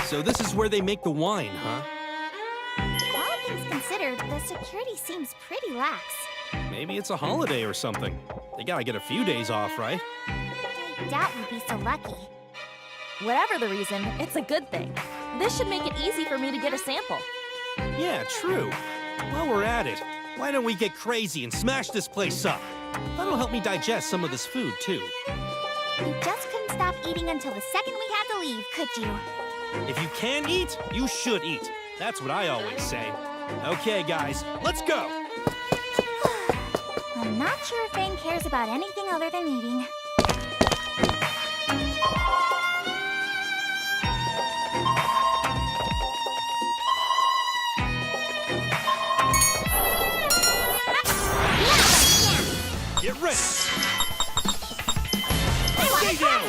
So this is where they make the wine, huh? All things considered, the security seems pretty lax. Maybe it's a holiday or something. They gotta get a few days off, right? I doubt we'd be so lucky. Whatever the reason, it's a good thing. This should make it easy for me to get a sample. Yeah, true. While we're at it, why don't we get crazy and smash this place up? That'll help me digest some of this food, too. You just couldn't stop eating until the second we had to leave, could you? If you can eat, you should eat. That's what I always say. Okay, guys, let's go! I'm not sure if Fang cares about anything other than eating. Get ready! Stay down!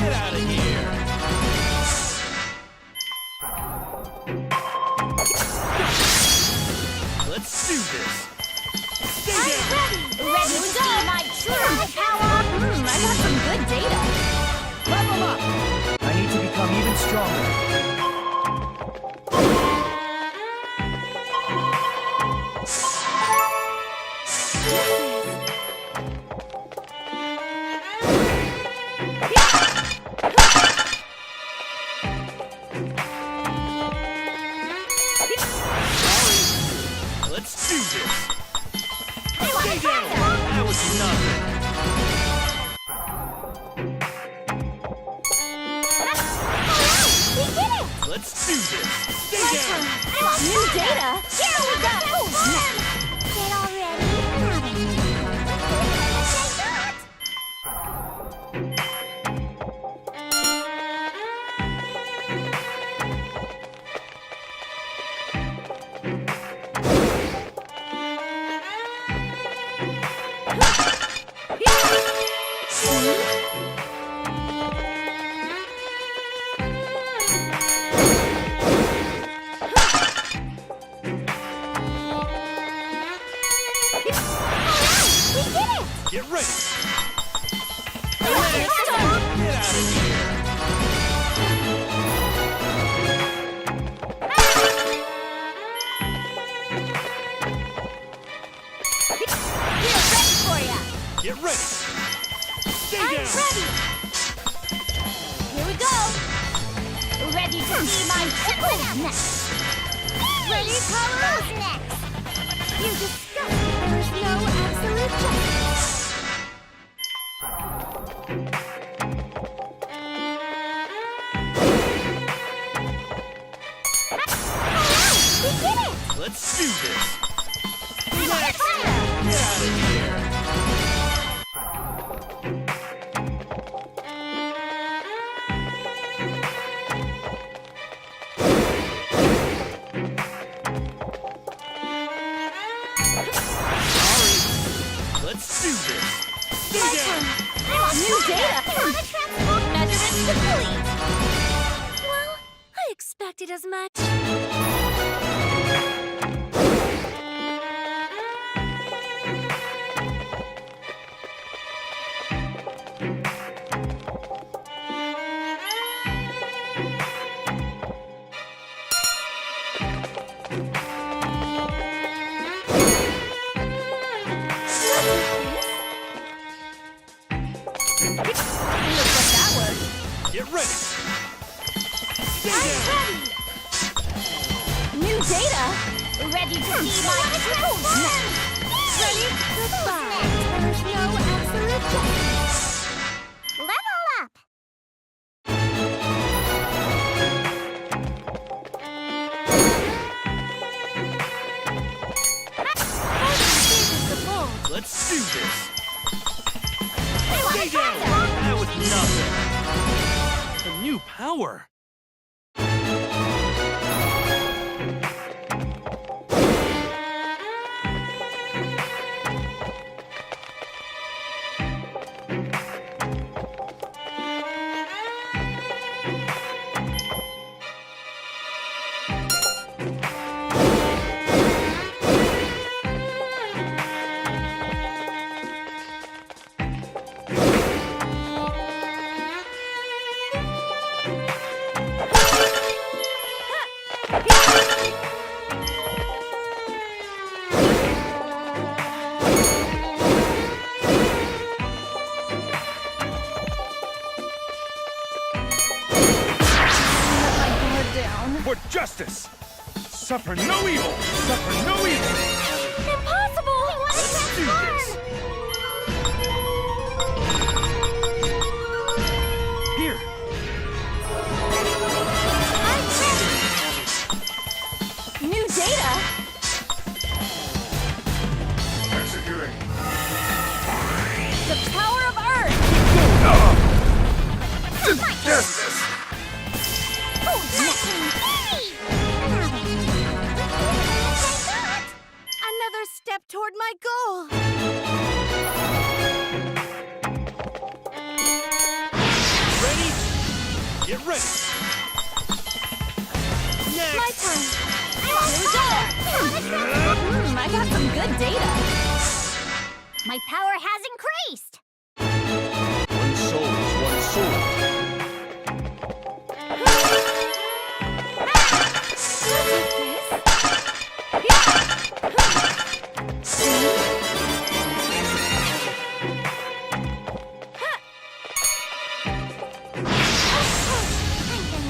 Get out of here! Let's do this! Stay down! Ready to see my true power! I got some good data. Level up! I need to become even stronger. Let's do this! Stay down! That was nothing! We did it! Let's do this! Stay down! New data? Here we go! Get all ready. Get ready! Get out of here! Get ready! Stay down! Here we go! Ready to see my triple next! Ready, power! Who's next? You discussed there is no absolute justice. We did it! Let's do this! Next! Get out of here! Let's do this! Stay down! New data? Measurements complete! Well, I expected as much. Get ready! Stay down! New data? Ready to see my triple Ready? Goodbye. There is no absolute justice. Level up! Let's do this! Stay down! That was nothing! A new power! for justice. Suffer no evil. Suffer no evil. Impossible! Let's do this. Here. I'm ready. New data? Executing. The power of Earth! Justice. Another step toward my goal. Ready? Get ready. Next. My turn. I got some good data. My power has increased. One soul is one soul.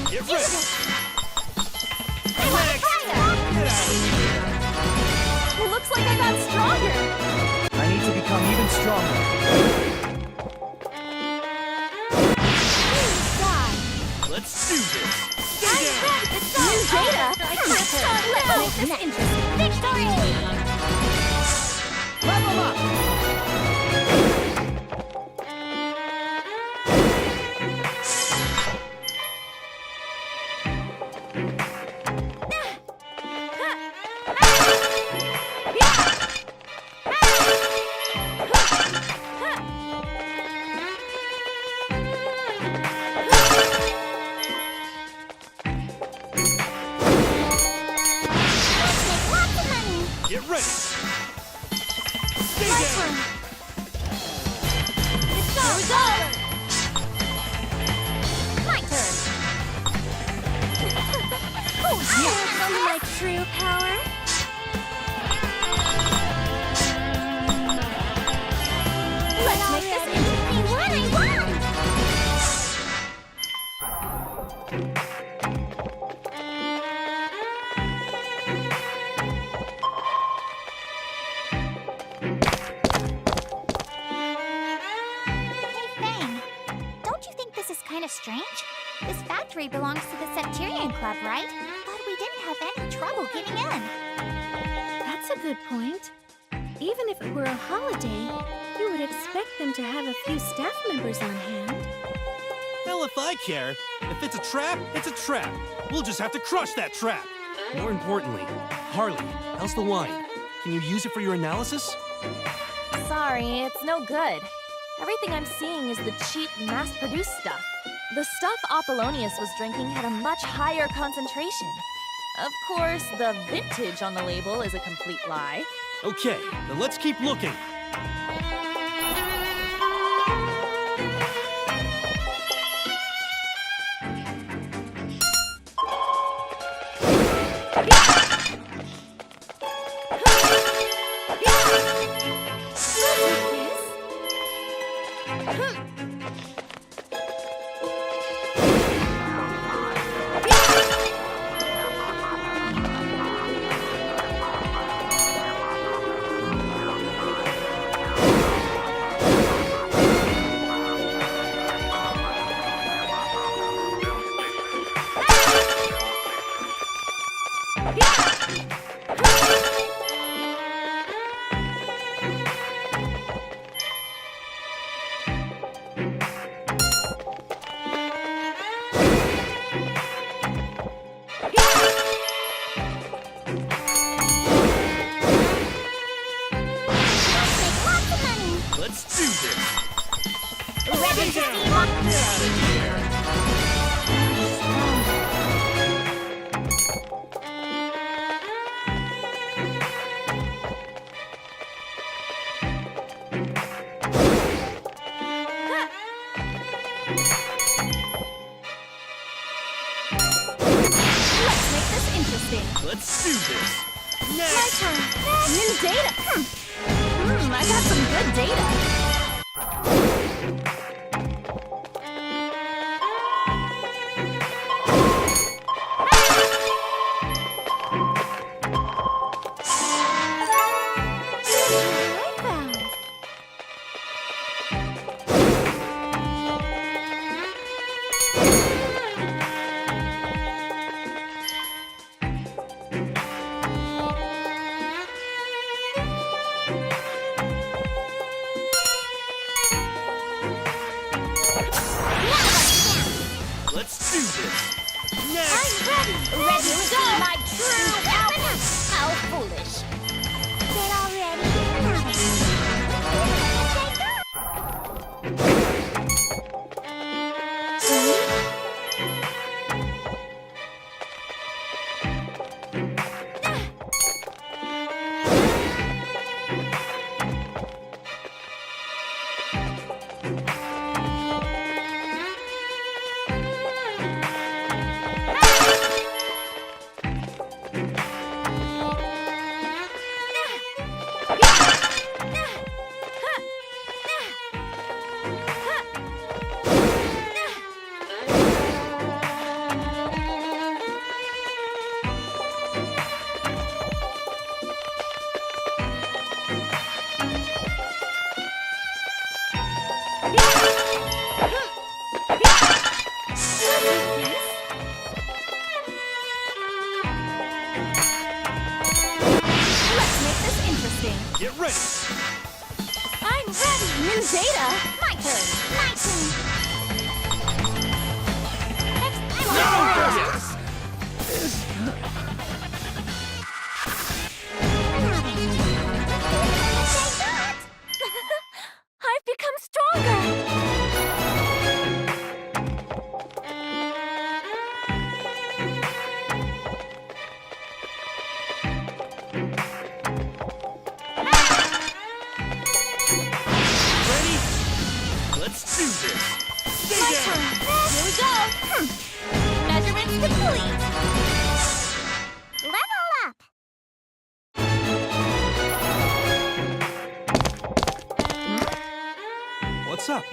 Get ready. Looks like I got stronger. I need to become even stronger. Let's do this. New data? Let's make this interesting. Victory! Level up! Lots of money. Get ready. Stay My down. turn. It's over. My turn. Oh, handle my true power. Let's make this interesting. I won! Hey, Fang. Don't you think this is kind of strange? This factory belongs to the Septarian Club, right? Thought we didn't have any trouble getting in. That's a good point. Even if it were a holiday, you would expect them to have a few staff members on hand. Hell if I care. If it's a trap, it's a trap. We'll just have to crush that trap. More importantly, Harley, how's the wine? Can you use it for your analysis? Sorry, it's no good. Everything I'm seeing is the cheap, mass-produced stuff. The stuff Apollonius was drinking had a much higher concentration. Of course, the vintage on the label is a complete lie. Okay, then let's keep looking. Let's do this. Ready to see my... Get out of here. Let's make this interesting. Let's do this. My Next. turn. New data. I got some good data. Let's do this. I'm Next. ready. Ready to see my true power. How foolish. Get all ready. Let's make this interesting. Get ready. I'm ready! New data! My turn. My turn. Yes. I've become stronger! Ready? Let's do this. Stay down. Here we go! Measurements complete! Level up. What's up?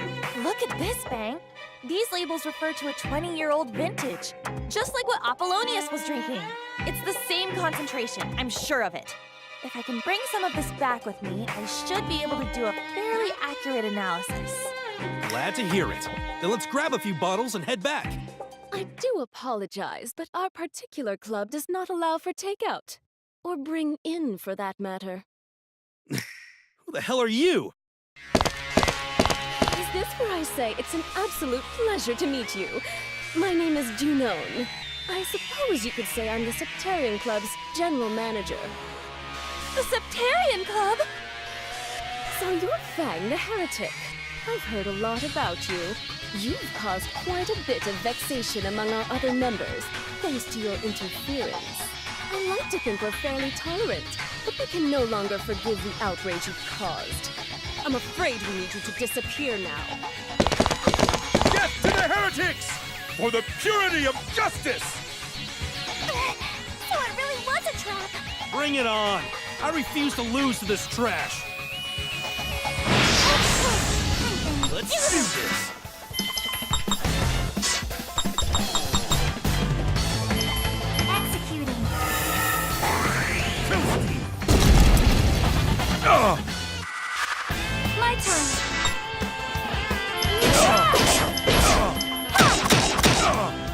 Look at this, Bang. These labels refer to a 20-year-old vintage. Just like what Apollonius was drinking. It's the same concentration, I'm sure of it. If I can bring some of this back with me, I should be able to do a fairly accurate analysis. Glad to hear it. Then let's grab a few bottles and head back. I do apologize, but our particular club does not allow for takeout. Or bring in, for that matter. Who the hell are you? Is this where I say it's an absolute pleasure to meet you? My name is Junown. I suppose you could say I'm the Septarian Club's general manager. The Septarian Club? So you're Fang the Heretic. I've heard a lot about you. You've caused quite a bit of vexation among our other members, thanks to your interference. I like to think we're fairly tolerant, but we can no longer forgive the outrage you've caused. I'm afraid we need you to disappear now. Death to the heretics! For the purity of justice! So it really was a trap. Bring it on. I refuse to lose to this trash. Let's do this. Executing. My turn.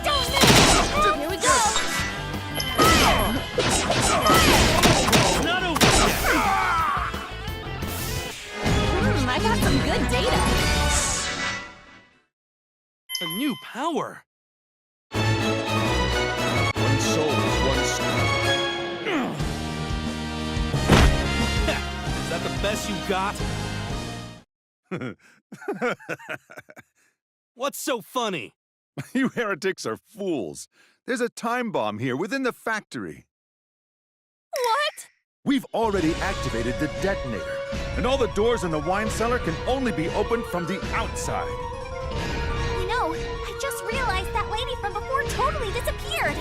Don't miss. Here we go! It's not over yet. I got some good data. A new power. One soul is one soul. Is that the best you got? What's so funny? You heretics are fools. There's a time bomb here within the factory. What? We've already activated the detonator, and all the doors in the wine cellar can only be opened from the outside. You know, I just realized that lady from before totally disappeared.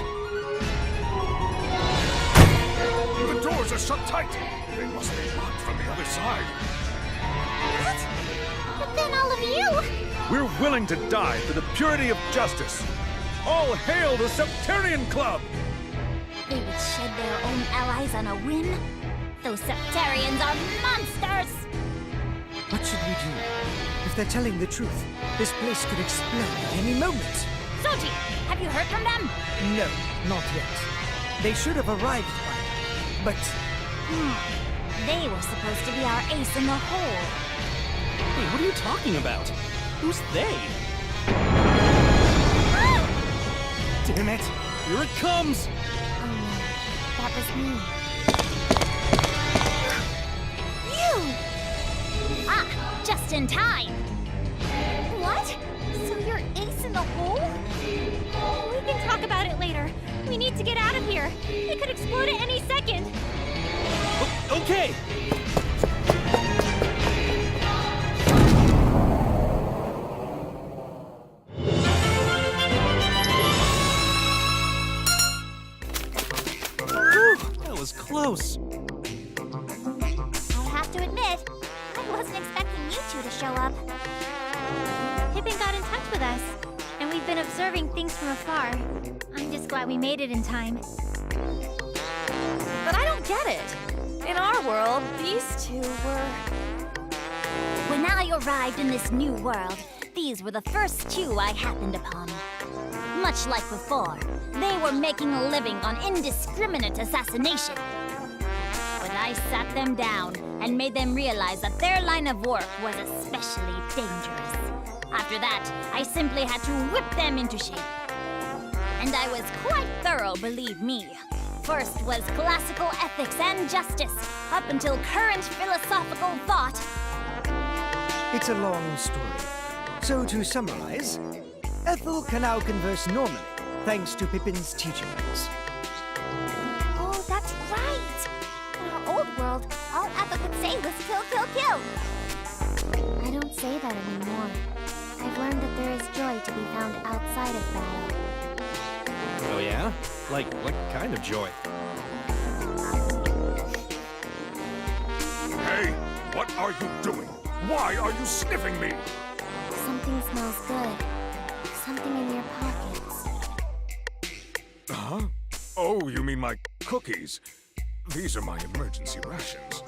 The doors are shut tight. They must be locked from the other side. What? But then all of you. We're willing to die for the purity of justice. All hail the Septarian Club! They would shed their own allies on a whim. Those Septarians are monsters! What should we do? If they're telling the truth, this place could explode at any moment. Soji, have you heard from them? No, not yet. They should have arrived by now, but They were supposed to be our ace in the hole. Hey, what are you talking about? Who's they? Damn it! Here it comes! Oh no, that was me. You! Ah, just in time! What? So you're ace in the hole? We can talk about it later. We need to get out of here. It could explode at any second. Okay! Whew, that was close. I have to admit, I wasn't expecting you two to show up. Pippin got in touch with us, and we've been observing things from afar. I'm just glad we made it in time. But I don't get it. In our world, these two were... When I arrived in this new world, these were the first two I happened upon. Much like before, they were making a living on indiscriminate assassination. But I sat them down and made them realize that their line of work was especially dangerous. After that, I simply had to whip them into shape. And I was quite thorough, believe me. First was classical ethics and justice, up until current philosophical thought. It's a long story. So to summarize, Ethel can now converse normally, thanks to Pippin's teachings. Oh, that's right! In our old world, all Ethel could say was kill, kill, kill. I don't say that anymore. I've learned that there is joy to be found outside of battle. Oh yeah? Like, what kind of joy? Hey, what are you doing? Why are you sniffing me? Something smells good. Something in your pockets. Huh? Oh, you mean my cookies? These are my emergency rations.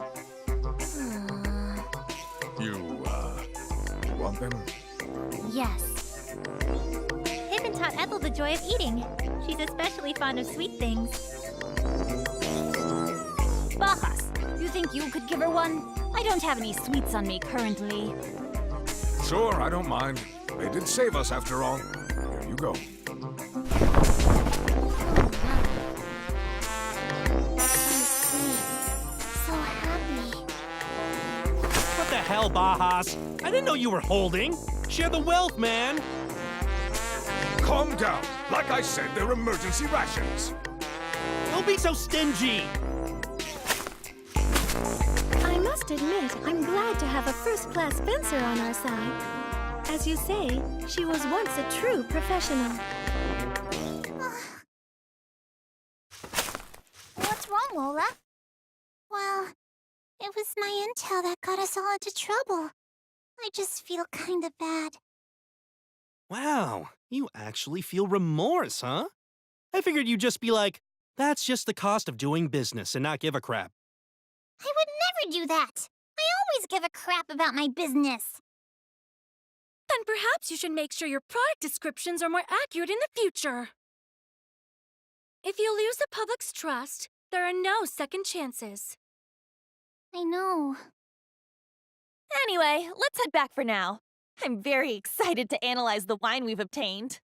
You want them? Yes. Pippin taught Ethel the joy of eating. She's especially fond of sweet things. Bajas, you think you could give her one? I don't have any sweets on me currently. Sure, I don't mind. They did save us after all. Here you go. So happy. What the hell, Bajas? I didn't know you were holding. Share the wealth, man. Calm down. Like I said, they're emergency rations. Don't be so stingy. I must admit, I'm glad to have a first-class fencer on our side. As you say, she was once a true professional. What's wrong, Lola? Well, it was my intel that got us all into trouble. I just feel kinda bad. Wow, you actually feel remorse, huh? I figured you'd just be like, that's just the cost of doing business and not give a crap. I would never do that! I always give a crap about my business! Then perhaps you should make sure your product descriptions are more accurate in the future. If you lose the public's trust, there are no second chances. I know. Anyway, let's head back for now. I'm very excited to analyze the wine we've obtained.